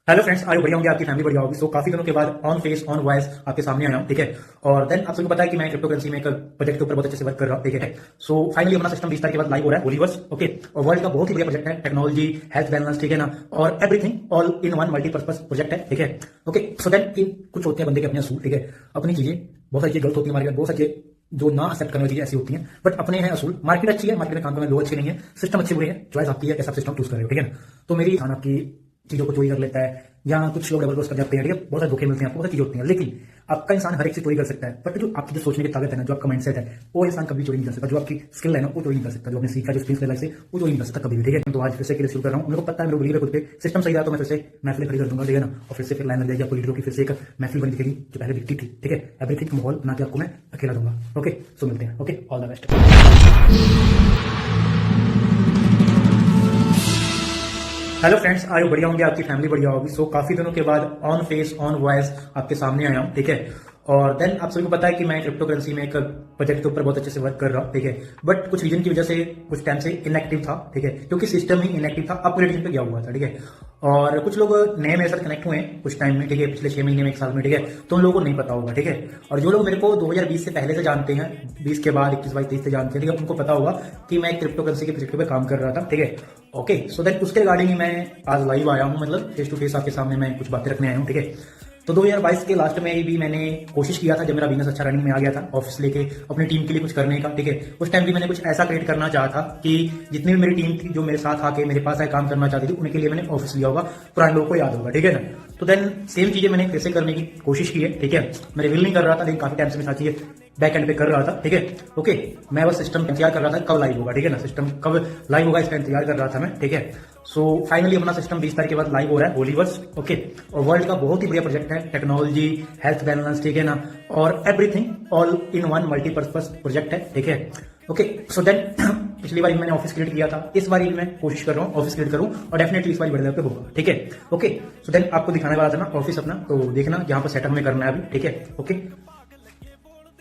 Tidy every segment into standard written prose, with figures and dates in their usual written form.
Hello friends, आज बढ़िया होंगे, आपकी फैमिली बढ़िया होगी। सो काफी दिनों के बाद ऑन फेस ऑन वॉइस आपके सामने आया हूं, ठीक है। और देन आप सबको पता है कि मैं क्रिप्टो करेंसी में एक प्रोजेक्ट के ऊपर बहुत अच्छे से वर्क कर रहा हूं, ठीक है। सो फाइनली अपना सिस्टम 20 तारीख के बाद लाइव हो रहा है, होलीवर्स, ओके। और वर्ल्ड का बहुत ही बढ़िया प्रोजेक्ट है, टेक्नोलॉजी, हेल्थ, बैलेंस, ठीक है ना, और everything all in one multipurpose project है, ठीक है। ओके, सो देन कुछ होते हैं बंदे के अपने असूल, ठीक है। अपनी चीजें, बहुत सारी चीजें गलत होती है हमारे, बहुत सारी चीजें जो ना एक्सेप्ट करने वाली चीजें ऐसी होती हैं, बट अपने हैं असूल। मार्केट अच्छी है, मार्केट में काम करने लोग अच्छे नहीं है, सिस्टम अच्छे बुरे हैं, चॉइस आपकी है, कैसा सिस्टम चूज कर रहे हो, ठीक है ना। तो मेरी इंसान आपकी चीजों को चोरी कर लेता है, या कुछ लोग डबल क्रॉस कर जाते हैं, ठीक है। बहुत सारे धोखे मिलते हैं आपको, बहुत सारी चीजें होती हैं, लेकिन आपका इंसान हर एक चीज चोरी कर सकता है, बट जो आपकी जो सोचने की ताकत है ना, जो आपका माइंडसेट है, वो इंसान कभी चोरी नहीं कर सकता। जो आपकी स्किल है ना, वो चोरी नहीं कर सकता। जो आपने सीखा, जो स्किल्स है लाइफ से, वो चोरी नहीं कर सकता कभी भी, ठीक है। तो आज फिर से के लिए शुरू कर रहा हूँ। मेरे को पता है, मेरे को बिलीव है खुद पे, सिस्टम सही रहा तो मैं फिर से महफिल खड़ी कर दूंगा, ठीक है ना। और फिर से फिर लाइन लग जाएगी आपको लीडरों की, फिर से एक महफिल बनी दिखेगी जो पहले दिखती थी, ठीक है। एवरीथिंग माहौल बना के आपको मैं अकेला दूंगा, ओके। सो मिलते हैं, okay, all the best. Hello friends, आज बढ़िया होंगे, आपकी फैमिली बढ़िया होगी। सो काफी दिनों के बाद ऑन फेस ऑन वॉइस आपके सामने आया हूं, ठीक है। और देन आप सभी को पता है कि मैं क्रिप्टो करेंसी में एक प्रोजेक्ट के ऊपर बहुत अच्छे से वर्क कर रहा हूं, ठीक है। बट कुछ रीजन की वजह से कुछ टाइम से इनएक्टिव था, ठीक है, क्योंकि सिस्टम ही इनएक्टिव था, अपग्रेडेशन पे गया हुआ था, ठीक है। और कुछ लोग नए मेरे साथ कनेक्ट हुए हैं कुछ टाइम में, ठीक है, पिछले 6 महीने में, 1 साल में, ठीक है। तो उन लोगों को नहीं पता होगा, ठीक है। और जो लोग मेरे को 2020 से पहले से जानते हैं, 20 के बाद 21, 22, 23 से जानते हैं, ठीक है, उनको पता होगा कि मैं क्रिप्टो करेंसी के प्रोजेक्ट पे काम कर रहा था, ठीक है। ओके, सो देन उसके रिगार्डिंग ही मैं आज लाइव आया हूँ, मतलब फेस टू फेस आपके सामने मैं कुछ बातें रखने आया हूँ, ठीक है। तो 2022 के लास्ट में भी मैंने कोशिश किया था, जब मेरा बिजनेस अच्छा रनिंग में आ गया था, ऑफिस लेके अपनी टीम के लिए कुछ करने का, ठीक है। उस टाइम भी मैंने कुछ ऐसा क्रिएट करना चाहा था कि जितनी भी मेरी टीम थी, जो मेरे साथ आके मेरे पास आए काम करना चाहती थी, उनके लिए मैंने ऑफिस लिया होगा, पुराने लोगों को याद होगा, ठीक है ना। तो देन सेम चीजें मैंने फिर से करने की कोशिश की है, ठीक है। मैं रिवील नहीं कर रहा था, लेकिन काफी टाइम से मैं सारी चीजें बैक एंड पे कर रहा था, ठीक है। ओके, मैं बस सिस्टम इंतजार कर रहा था कब लाइव होगा, ठीक है ना। सिस्टम कब लाइव होगा इसका इंतजार कर रहा था मैं, ठीक है। सो फाइनली अपना सिस्टम 20 तारीख के बाद लाइव हो रहा है, होलीवर्स, ओके। और वर्ल्ड का बहुत ही बढ़िया प्रोजेक्ट है, टेक्नोलॉजी, हेल्थ, बैलेंस, ठीक है ना, और everything all in one multipurpose project है, ठीक है। ओके, सो देन पिछली बार मैंने ऑफिस क्रिएट किया था, इस बार मैं कोशिश कर रहा हूँ ऑफिस क्रिएट करूँ, और डेफिनेटली इस बार बड़े लेवल पे होगा, ठीक है। ओके, सो देन आपको दिखाने वाला था ना ऑफिस अपना, तो देखना यहाँ पर सेटअप में करना है अभी, ठीक है। ओके,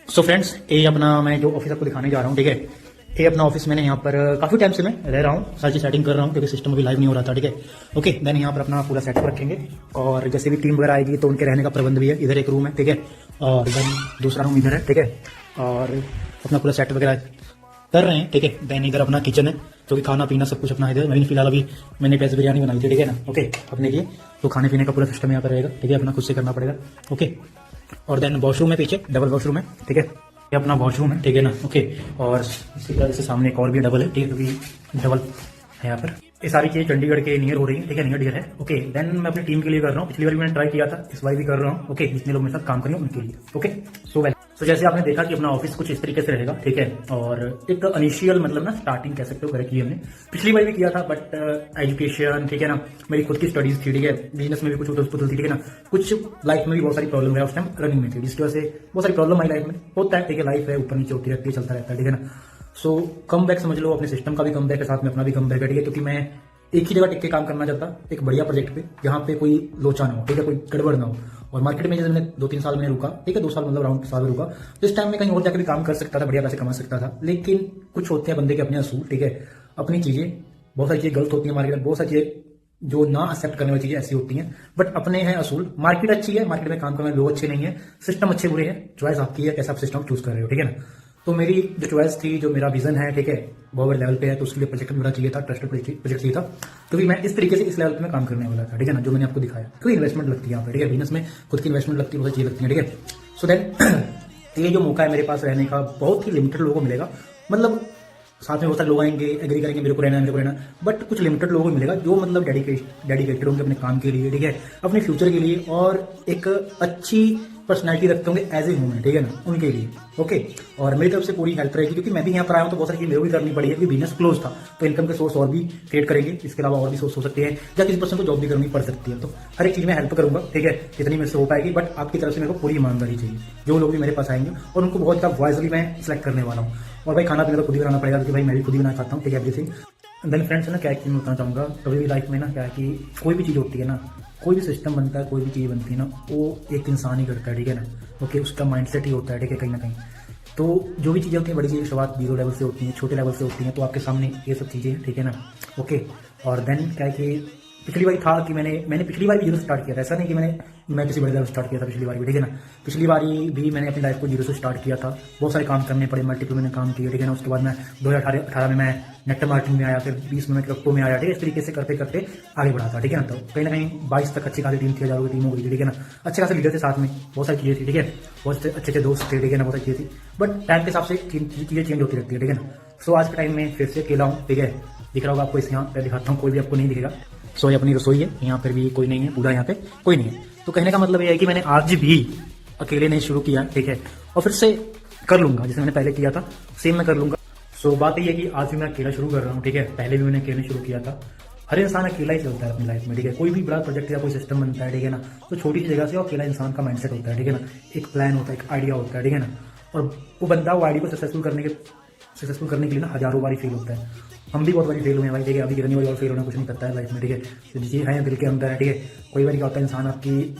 सो फ्रेंड्स, ये अपना मैं जो ऑफिस आपको दिखाने जा रहा हूँ, ठीक है। ये अपना ऑफिस मैंने यहाँ पर काफी टाइम से मैं रह रहा हूँ, सारी चीज सेटिंग कर रहा हूँ, क्योंकि सिस्टम अभी लाइव नहीं हो रहा था, ठीक है। ओके, देन यहाँ पर अपना पूरा सेटअप रखेंगे, और जैसे भी टीम वगैरह आएगी तो उनके रहने का प्रबंध भी है। इधर एक रूम है, ठीक है, और देन दूसरा रूम इधर है, ठीक है। और अपना पूरा सेट वगैरह कर रहे हैं, ठीक है। देन इधर अपना किचन है, जो कि खाना पीना सब कुछ अपना इधर। मैंने फिलहाल अभी मैंने वेज बिरयानी बनाई थी, ठीक है ना, ओके, अपने लिए। तो खाने पीने का पूरा सिस्टम यहाँ पर रहेगा, ठीक है, अपना खुद से करना पड़ेगा, ओके। और देन वॉशरूम है पीछे, डबल वॉशरूम है, ठीक है। ये अपना वॉशरूम है, ठीक है ना, ओके। और इसी तरह से सामने एक और भी डबल है, ठीक है, क्योंकि डबल है यहाँ पर। ये सारी चीजें चंडीगढ़ के नियर हो रही है, ठीक है, नियर डियर है, ओके। देन मैं अपनी टीम के लिए कर रहा हूँ, पिछली बार भी मैंने ट्राई किया था, इस बार भी कर रहा हूँ, ओके। जितने लोग मेरे साथ काम करेंगे उनके लिए, ओके। सो वेल, तो जैसे आपने देखा कि अपना ऑफिस कुछ इस तरीके से रहेगा, ठीक है। और एक इनिशियल मतलब ना स्टार्टिंग कह सकते हो करे की हमने पिछली बार भी किया था, बट एजुकेशन, ठीक है ना, मेरी खुद की स्टडीज थी, ठीक है, बिजनेस में भी कुछ उथल पुथल थी, ठीक है ना, कुछ लाइफ में भी बहुत सारी प्रॉब्लम रहा उस टाइम रनिंग में थी, जिसकी वजह से बहुत सारी प्रॉब्लम आई लाइफ में, होता है, ठीक है, लाइफ है, ऊपर नीचे होती रहती है, चलता रहता है, ठीक है ना। सो कम बैक समझ लो, अपने सिस्टम का भी कम बैक है, साथ में अपना भी कम बैक है, ठीक है, क्योंकि मैं एक ही जगह टिक के काम करना चाहता, एक बढ़िया प्रोजेक्ट पे, जहाँ पे कोई लोचा ना हो, ठीक है, कोई गड़बड़ ना हो। और मार्केट में जैसे मैंने 2-3 साल मैंने रुका, ठीक है, 2 साल मतलब राउंड साल में रुका, तो इस टाइम में कहीं और जाकर भी काम कर सकता था, बढ़िया पैसे कमा सकता था। लेकिन कुछ होते हैं बंदे के अपने असूल, ठीक है, अपनी चीजें, बहुत सारी चीजें गलत होती है मार्केट में, बहुत सारी चीजें जो ना एक्सेप्ट करने वाली चीजें ऐसी होती हैं, बट अपने हैं असूल। मार्केट अच्छी है, मार्केट में काम करने वाले लोग अच्छे नहीं है, सिस्टम अच्छे बुरे हैं, चॉइस आपकी है, कैसा आप सिस्टम चूज कर रहे हो, ठीक है ना। तो मेरी जो चॉइस थी, जो मेरा विजन है, ठीक है, बहुत बड़े लेवल पे है, तो उसके लिए प्रोजेक्ट मेरा चाहिए था, ट्रस्टेड प्रोजेक्ट चाहिए था, क्योंकि मैं इस तरीके से इस लेवल पे मैं काम करने वाला था, ठीक है ना, जो मैंने आपको दिखाया। क्योंकि इन्वेस्टमेंट लगती है यहाँ पे, ठीक है, बिजनेस में खुद की इन्वेस्टमेंट लगती है, बहुत चीजें लगती है, ठीक है। सो देन ये जो मौका है मेरे पास रहने का, बहुत ही लिमिटेड लोगों को मिलेगा, मतलब साथ में बहुत सारे लोग आएंगे, एग्री करेंगे मेरे को रहना है, मेरे को रहना, बट कुछ लिमिटेड लोगों को मिलेगा जो मतलब डेडिकेटेड होंगे अपने काम के लिए, ठीक है, अपने फ्यूचर के लिए, और एक अच्छी पर्सनैलिटी रखते होंगे एज ए ह्यूमन, ठीक है ना, उनके लिए, ओके। और मेरी तरफ से पूरी हेल्प रहेगी, क्योंकि मैं भी यहाँ पर आया हूँ, तो बहुत सारी चीज मेरे को भी करनी पड़ी है, क्योंकि बिजनेस क्लोज था, तो इनकम के सोर्स और भी क्रिएट करेंगे, इसके अलावा और भी सोर्स हो सकते हैं, या किसी पर्सन को जॉब भी करनी पड़ सकती है। तो हर एक चीज में हेल्प करूंगा, ठीक है, जितनी मेरे से हो पाएगी, बट आपकी तरफ से मेरे को पूरी ईमानदारी चाहिए। जो लोग भी मेरे पास आएंगे, और उनको बहुत ज्यादा वॉइसली मैं सिलेक्ट करने वाला हूँ। और भाई खाना पीना तो खुद ही बनाना पड़ेगा, क्योंकि भाई मैं भी खुद ही बना खाता हूँ, ठीक है, एवरीथिंग। देन फ्रेंड्स ना, क्या एक चीज मैं बताना चाहूंगा, कभी भी लाइफ में ना क्या है कि कोई भी चीज होती है ना, कोई भी सिस्टम बनता है, कोई भी चीज बनती है ना, वो एक इंसान ही करता है, ठीक है ना, ओके। उसका माइंडसेट ही होता है, ठीक है, कहीं ना कहीं। तो जो भी चीजें होती हैं, बड़ी चीजें शुरुआत 0 लेवल से होती हैं, छोटे लेवल से होती हैं, तो आपके सामने ये सब चीजें हैं, ठीक है ना, ओके। और देन क्या है कि पिछली बार था कि मैंने पिछली बार भी जीरो से स्टार्ट किया था, ऐसा नहीं कि मैं किसी बड़े लेवल से स्टार्ट किया था पिछली बार भी, ठीक है ना। पिछली बार भी मैंने अपनी लाइफ को जीरो से स्टार्ट किया था, बहुत सारे काम करने पड़े, मल्टीपल मैंने काम किए, ठीक है ना। उसके बाद मैं 2018 में मैं नेटवर्क मार्केटिंग में आया, फिर 20 में मैं क्रिप्टो में आया, ठीक है। इस तरीके से करते करते आगे बढ़ा था, ठीक है ना। तो कहीं ना कहीं 22 तक अच्छी खासी टीम थी, हजारों की टीम हो गई थी, ठीक है ना। अच्छे खासे लीडर थे साथ में, बहुत सारी चीज़ें थी, ठीक है। बहुत अच्छे अच्छे दोस्त थे, ठीक है ना, बहुत सारी चीज़ें थी। बट टाइम के हिसाब से चीज़ें चेंज होती रहती है, ठीक है ना। सो आज के टाइम में फिर से अकेला हूँ, ठीक है। दिख रहा होगा आपको, इस यहाँ पे दिखाता हूँ, कोई भी आपको नहीं दिखेगा। सो ये अपनी रसोई है, यहाँ पर भी कोई नहीं है, पूरा यहाँ पे कोई नहीं है। तो कहने का मतलब ये है कि मैंने आज भी अकेले नहीं शुरू किया, ठीक है, और फिर से कर लूंगा जैसे मैंने पहले किया था, सेम मैं कर लूंगा। सो बात ये है कि आज भी मैं अकेला शुरू कर रहा हूँ, ठीक है। पहले भी मैंने अकेले शुरू किया था। हर इंसान अकेला ही चलता है अपनी लाइफ में, ठीक है। कोई भी बड़ा प्रोजेक्ट या कोई सिस्टम बनता है, ठीक है ना, तो छोटी सी जगह से अकेला इंसान का माइंडसेट होता है, ठीक है ना। एक प्लान होता है, एक आइडिया होता है, ठीक है ना। और वो बंदा वो आइडिया को सक्सेसफुल करने के लिए ना हजारों बारी फेल होता है। हम भी बहुत बारी फेल हुए हैं भाई, ठीक है। अभी कितनी बारी और फेल होना कुछ नहीं करता है लाइफ में, ठीक है। जो चीज़ है दिल के अंदर है, ठीक है। कई बार क्या होता है, इंसान आपकी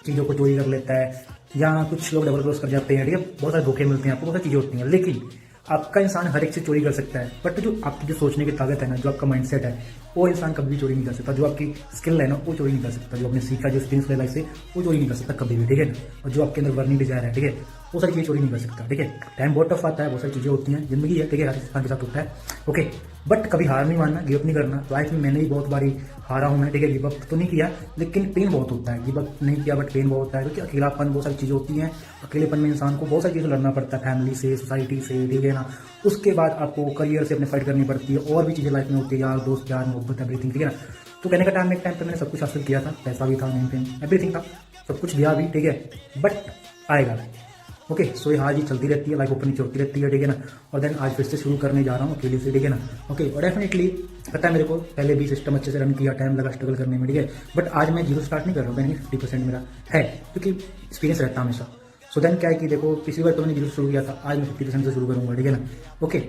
चीज़ों को चोरी कर लेता है, या कुछ लोग डबल क्रॉस कर जाते हैं, ठीक है। बहुत सारे धोखे मिलते हैं आपको, बहुत सारी चीज़ें होती हैं। लेकिन आपका इंसान हर एक चीज़ चोरी कर सकता है, बट जो आपकी जो सोचने की ताकत है ना, जो आपका माइंडसेट है, वो इंसान कभी भी चोरी नहीं कर सकता। जो आपकी स्किल है ना, वो चोरी नहीं कर सकता। जो आपने सीखा, जो एक्सपीरियंस लाइफ से, वो चोरी नहीं कर सकता कभी भी, ठीक है ना। और जो आपके अंदर बर्निंग डिजायर है, ठीक है, वो सारी चीज़ें चोरी नहीं कर सकता, ठीक है। टाइम बहुत टफ आता है, बहुत सारी चीज़ें होती हैं, जिंदगी है, ठीक है, हर इंसान के साथ होता है, ओके। बट कभी हार नहीं मानना, गिव अप नहीं करना। लाइफ में मैंने भी बहुत बारी हारा हूँ मैं, ठीक है। गिव अप तो नहीं किया, लेकिन पेन बहुत होता है। गिव अप नहीं किया बट पेन बहुत होता है, क्योंकि अकेलापन, बहुत सारी चीज़ें होती हैं। अकेलेपन में इंसान को बहुत सारी चीज़ें लड़ना पड़ता है, फैमिली से, सोसाइटी से, ठीक है ना। उसके बाद आपको करियर से अपने फाइट करनी पड़ती है, और भी चीज़ें लाइफ में होती है, यार दोस्त, प्यार, मोहब्बत, एवरीथिंग, ठीक है ना। तो कहने का टाइम, एक टाइम पे मैंने सब कुछ हासिल किया था, पैसा भी था, मेन पेन एवरीथिंग था, सब कुछ दिया भी, ठीक है। बट आएगा, ओके। सो ये हार जी चलती रहती है, लाइफ ऊपर नीचे होती रहती है, ठीक है ना। और देन आज फिर से शुरू करने जा रहा हूँ अकेले से, ठीक है ना, ओके। और डेफिनेटली पता है मेरे को, पहले भी सिस्टम अच्छे से रन किया, टाइम लगा स्ट्रगल करने में, ठीक है। बट आज मैं जीरो स्टार्ट नहीं कर रहा हूँ, मैंने 50% मेरा है, क्योंकि एक्सपीरियंस रहता है हमेशा। सो देन क्या है कि देखो, पिछली बार तो मैंने जीरो शुरू किया था, आज मैं 50% से शुरू करूँगा, ठीक है ना, ओके।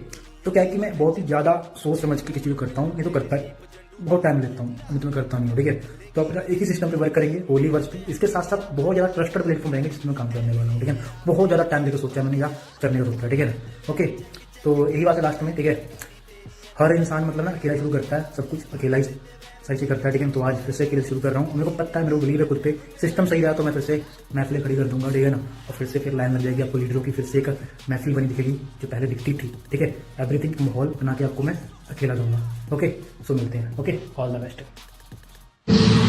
तो क्या है कि मैं बहुत ही ज़्यादा सोच समझ के किसी को करता हूँ, नहीं तो करता है बहुत टाइम लेता हूँ, मैं तुम्हें करता नहीं हूँ, ठीक है। तो अपना एक ही सिस्टम पे वर्क करेंगे, होली वर्क पे। इसके साथ साथ बहुत ज़्यादा ट्रस्टेड प्लेटफॉर्म रहेंगे जिसमें काम करने वाला हूँ, ठीक है। बहुत ज़्यादा टाइम लेकर सोचा मैंने, या करने का सोचा, ठीक है ना, ओके। तो यही बात है लास्ट में, ठीक है। हर इंसान मतलब ना अकेला शुरू करता है, सब कुछ अकेला ही सही से करता है, ठीक है। तो आज फिर से अकेले शुरू कर रहा हूँ, मेरे को पता है, मेरे को बिलीव है खुद पे। सिस्टम सही रहा तो मैं फिर से महफिलें खड़ी कर दूंगा, ठीक है ना। और फिर से फिर लाइन लग जाएगी, आपको लीडरों की फिर से एक महफिल बनी दिखेगी, जो पहले दिखती थी, ठीक है। एवरीथिंग माहौल बना के आपको मैं अकेला दूंगा, ओके। सो मिलते हैं, ओके, ऑल द बेस्ट।